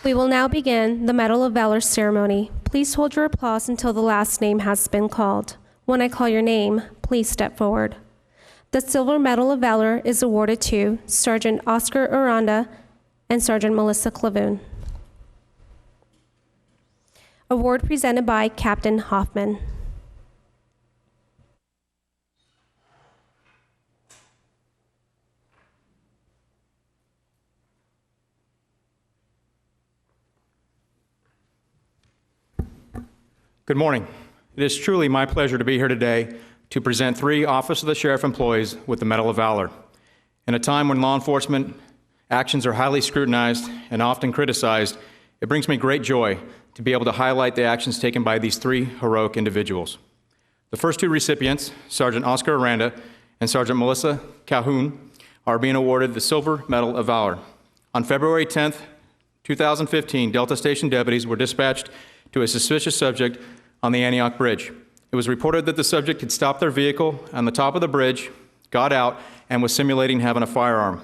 We will now begin the Medal of Valor ceremony. Please hold your applause until the last name has been called. When I call your name, please step forward. The Silver Medal of Valor is awarded to Sergeant Oscar Aranda and Sergeant Melissa Klawuhn. Award presented by Captain Hoffman. Good morning. It is truly my pleasure to be here today to present 3 Office of the Sheriff employees with the Medal of Valor. In a time when law enforcement actions are highly scrutinized and often criticized, it brings me great joy to be able to highlight the actions taken by these 3 heroic individuals. The first 2 recipients, Sergeant Oscar Aranda and Sergeant Melissa Calhoun, are being awarded the Silver Medal of Valor. On February 10th, 2015, Delta Station deputies were dispatched to a suspicious subject on the Antioch Bridge. It was reported that the subject had stopped their vehicle on the top of the bridge, got out, and was simulating having a firearm.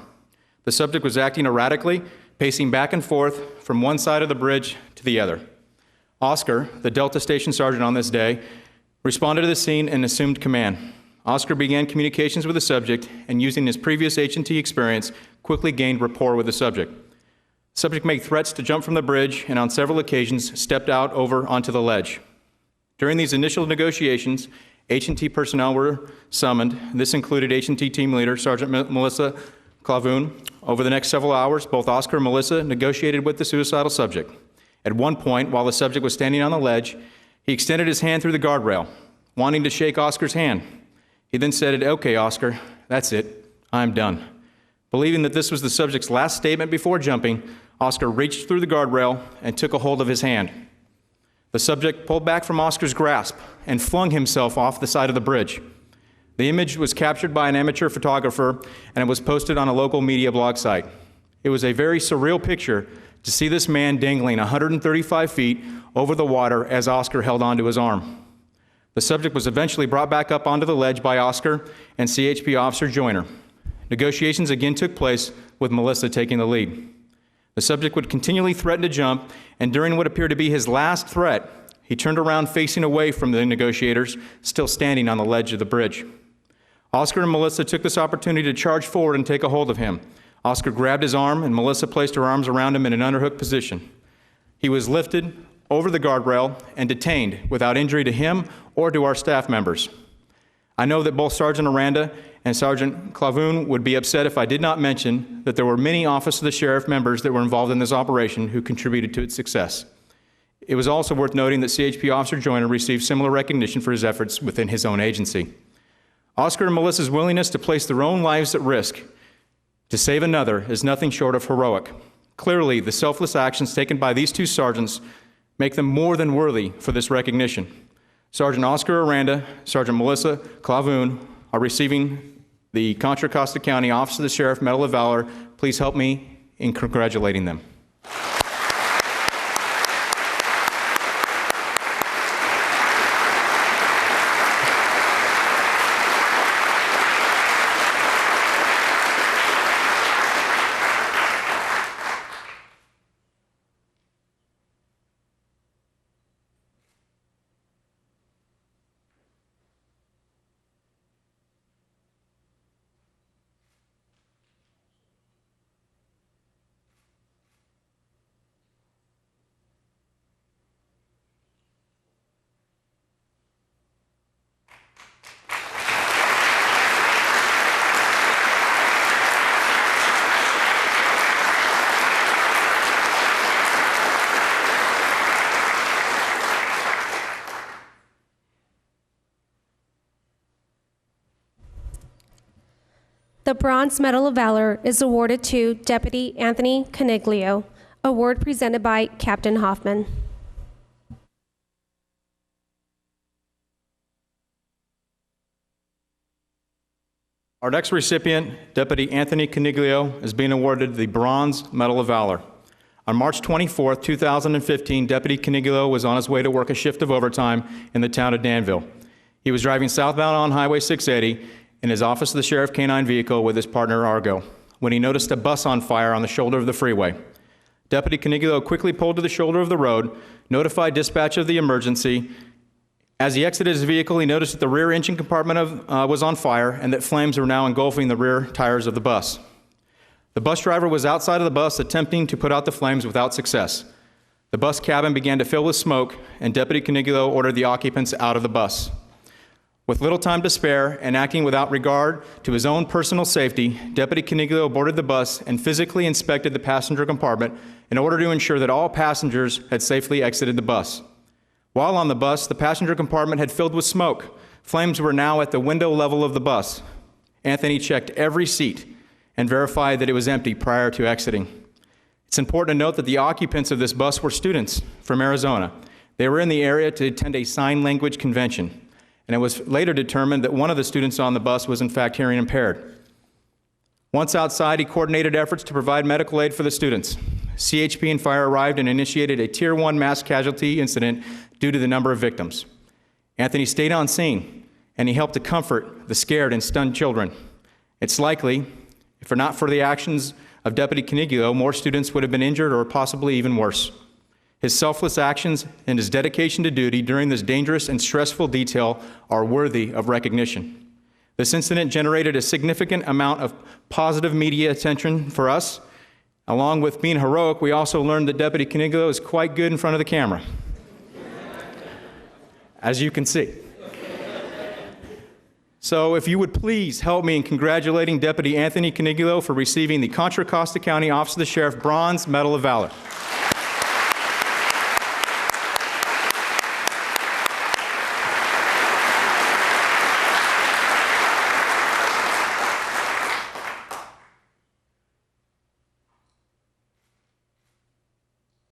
The subject was acting erratically, pacing back and forth from one side of the bridge to the other. Oscar, the Delta Station sergeant on this day, responded to the scene and assumed command. Oscar began communications with the subject and, using his previous H&T experience, quickly gained rapport with the subject. The subject made threats to jump from the bridge and on several occasions stepped out over onto the ledge. During these initial negotiations, H&T personnel were summoned. This included H&T team leader Sergeant Melissa Klawuhn. Over the next several hours, both Oscar and Melissa negotiated with the suicidal subject. At one point, while the subject was standing on the ledge, he extended his hand through the guardrail, wanting to shake Oscar's hand. He then said, "Okay, Oscar, that's it. I'm done." Believing that this was the subject's last statement before jumping, Oscar reached through the guardrail and took a hold of his hand. The subject pulled back from Oscar's grasp and flung himself off the side of the bridge. The image was captured by an amateur photographer, and it was posted on a local media blog site. It was a very surreal picture to see this man dangling 135 feet over the water as Oscar held onto his arm. The subject was eventually brought back up onto the ledge by Oscar and CHP Officer Joyner. Negotiations again took place, with Melissa taking the lead. The subject would continually threaten to jump, and during what appeared to be his last threat, he turned around facing away from the negotiators, still standing on the ledge of the bridge. Oscar and Melissa took this opportunity to charge forward and take a hold of him. Oscar grabbed his arm, and Melissa placed her arms around him in an underhook position. He was lifted over the guardrail and detained without injury to him or to our staff members. I know that both Sergeant Aranda and Sergeant Klawuhn would be upset if I did not mention that there were many Office of the Sheriff members that were involved in this operation who contributed to its success. It was also worth noting that CHP Officer Joyner received similar recognition for his efforts within his own agency. Oscar and Melissa's willingness to place their own lives at risk to save another is nothing short of heroic. Clearly, the selfless actions taken by these 2 sergeants make them more than worthy for this recognition. Sergeant Oscar Aranda, Sergeant Melissa Klawuhn are receiving the Contra Costa County Office of the Sheriff Medal of Valor. Please help me in congratulating them. The Bronze Medal of Valor is awarded to Deputy Anthony Coniglio. Award presented by Captain Hoffman. Our next recipient, Deputy Anthony Coniglio, is being awarded the Bronze Medal of Valor. On March 24, 2015, Deputy Coniglio was on his way to work a shift of overtime in the town of Danville. He was driving southbound on Highway 680 in his Office of the Sheriff K-9 vehicle with his partner Argo when he noticed a bus on fire on the shoulder of the freeway. Deputy Coniglio quickly pulled to the shoulder of the road, notified dispatch of the emergency. As he exited his vehicle, he noticed that the rear engine compartment was on fire and that flames were now engulfing the rear tires of the bus. The bus driver was outside of the bus attempting to put out the flames without success. The bus cabin began to fill with smoke, and Deputy Coniglio ordered the occupants out of the bus. With little time to spare and acting without regard to his own personal safety, Deputy Coniglio boarded the bus and physically inspected the passenger compartment in order to ensure that all passengers had safely exited the bus. While on the bus, the passenger compartment had filled with smoke. Flames were now at the window level of the bus. Anthony checked every seat and verified that it was empty prior to exiting. It's important to note that the occupants of this bus were students from Arizona. They were in the area to attend a sign language convention, and it was later determined that one of the students on the bus was in fact hearing impaired. Once outside, he coordinated efforts to provide medical aid for the students. CHP and fire arrived and initiated a Tier 1 mass casualty incident due to the number of victims. Anthony stayed on scene, and he helped to comfort the scared and stunned children. It's likely, if not for the actions of Deputy Coniglio, more students would have been injured or possibly even worse. His selfless actions and his dedication to duty during this dangerous and stressful detail are worthy of recognition. This incident generated a significant amount of positive media attention for us. Along with being heroic, we also learned that Deputy Coniglio is quite good in front of the camera, as you can see. So if you would please help me in congratulating Deputy Anthony Coniglio for receiving the Contra Costa County Office of the Sheriff Bronze Medal of Valor.